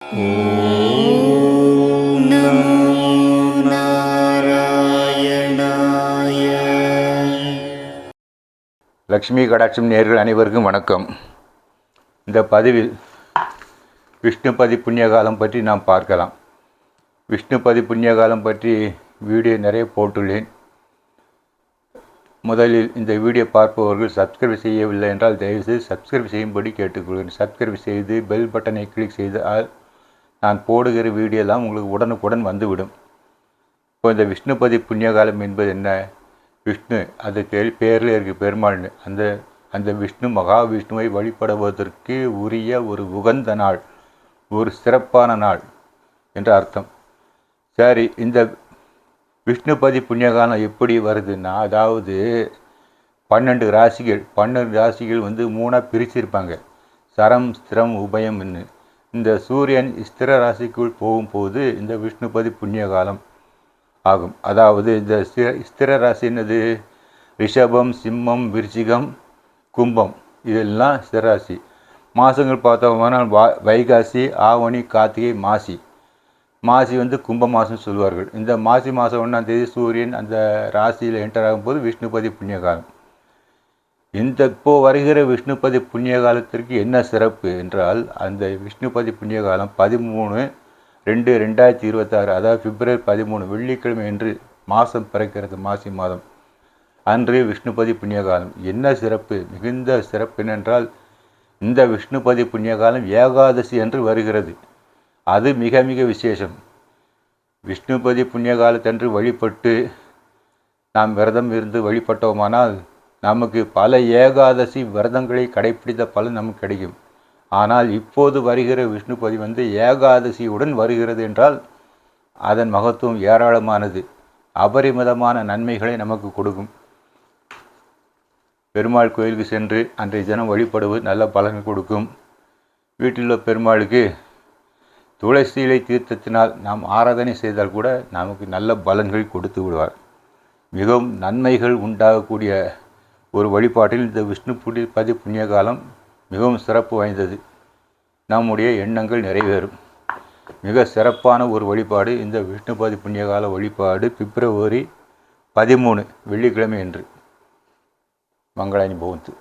ஓம் நமோ நாராயணாய. லக்ஷ்மி கடாட்சம் நேயர்கள் அனைவருக்கும் வணக்கம். இந்த பதிவில் விஷ்ணுபதி புண்ணியகாலம் பற்றி நாம் பார்க்கலாம். விஷ்ணுபதி புண்ணியகாலம் பற்றி வீடியோ நிறைய போட்டுள்ளேன். முதலில் இந்த வீடியோ பார்ப்பவர்கள் சப்ஸ்கிரைப் செய்யவில்லை என்றால் தயவுசெய்து சப்ஸ்கிரைப் செய்யும்படி கேட்டுக்கொள்கிறேன். சப்ஸ்கிரைப் செய்து பெல் பட்டனை கிளிக் செய்தால் நான் போடுகிற வீடியோலாம் உங்களுக்கு உடனுக்குடன் வந்துவிடும். இப்போ இந்த விஷ்ணுபதி புண்ணியகாலம் என்பது என்ன? விஷ்ணு அது பேரில் இருக்க பெருமாள்னு அந்த விஷ்ணு மகாவிஷ்ணுவை வழிபடுவதற்கு உரிய ஒரு உகந்த நாள், ஒரு சிறப்பான நாள் என்ற அர்த்தம். சரி, இந்த விஷ்ணுபதி புண்ணியகாலம் எப்படி வருதுன்னா, அதாவது 12 ராசிகள் 12 ராசிகள் மூணாக பிரிச்சிருப்பாங்க. சரம் ஸ்திரம் உபயம்னு. இந்த சூரியன் ஸ்திர ராசிக்குள் போகும்போது இந்த விஷ்ணுபதி புண்ணியகாலம் ஆகும். அதாவது இந்த ஸ்திர ராசி என்னது? ரிஷபம், சிம்மம், விருச்சிகம், கும்பம், இதெல்லாம் ஸ்திரராசி. மாதங்கள் பார்த்தோம்னா வைகாசி, ஆவணி, கார்த்திகை, மாசி. மாசி கும்ப மாதம் சொல்வார்கள். இந்த மாசி மாதம் 1ஆம் தேதி சூரியன் அந்த ராசியில் என்டர் ஆகும்போது விஷ்ணுபதி புண்ணியகாலம். இப்போ வருகிற விஷ்ணுபதி புண்ணிய காலத்திற்கு என்ன சிறப்பு என்றால், அந்த விஷ்ணுபதி புண்ணிய காலம் 13/2/2026, அதாவது பிப்ரவரி 13 வெள்ளிக்கிழமை என்று மாதம் பிறக்கிறது. மாசி மாதம் அன்று விஷ்ணுபதி புண்ணிய காலம். என்ன சிறப்பு? மிகுந்த சிறப்பு என்னென்றால், இந்த விஷ்ணுபதி புண்ணிய காலம் ஏகாதசி என்று வருகிறது. அது மிக மிக விசேஷம். விஷ்ணுபதி புண்ணிய காலத்தன்று வழிபட்டு நாம் விரதம் இருந்து வழிபட்டோமானால் நமக்கு பல ஏகாதசி விரதங்களை கடைப்பிடித்த பலன் நமக்கு கிடைக்கும். ஆனால் இப்போது வருகிற விஷ்ணுபதி ஏகாதசியுடன் வருகிறது என்றால் அதன் மகத்துவம் ஏராளமானது. அபரிமிதமான நன்மைகளை நமக்கு கொடுக்கும். பெருமாள் கோயிலுக்கு சென்று அன்றைய தினம் வழிபடுவது நல்ல பலன் கொடுக்கும். வீட்டிலுள்ள பெருமாளுக்கு துளசி இலை தீர்த்தத்தினால் நாம் ஆராதனை செய்தால் கூட நமக்கு நல்ல பலன்கள் கொடுத்து விடுவார். மிகவும் நன்மைகள் உண்டாகக்கூடிய ஒரு வழிபாட்டில் இந்த விஷ்ணுபதி புண்ணிய காலம் மிகவும் சிறப்பு வாய்ந்தது. நம்முடைய எண்ணங்கள் நிறைவேறும். மிக சிறப்பான ஒரு வழிபாடு இந்த விஷ்ணுபதி புண்ணியகால வழிபாடு. பிப்ரவரி 13 வெள்ளிக்கிழமை என்று. மங்களானி பவந்து.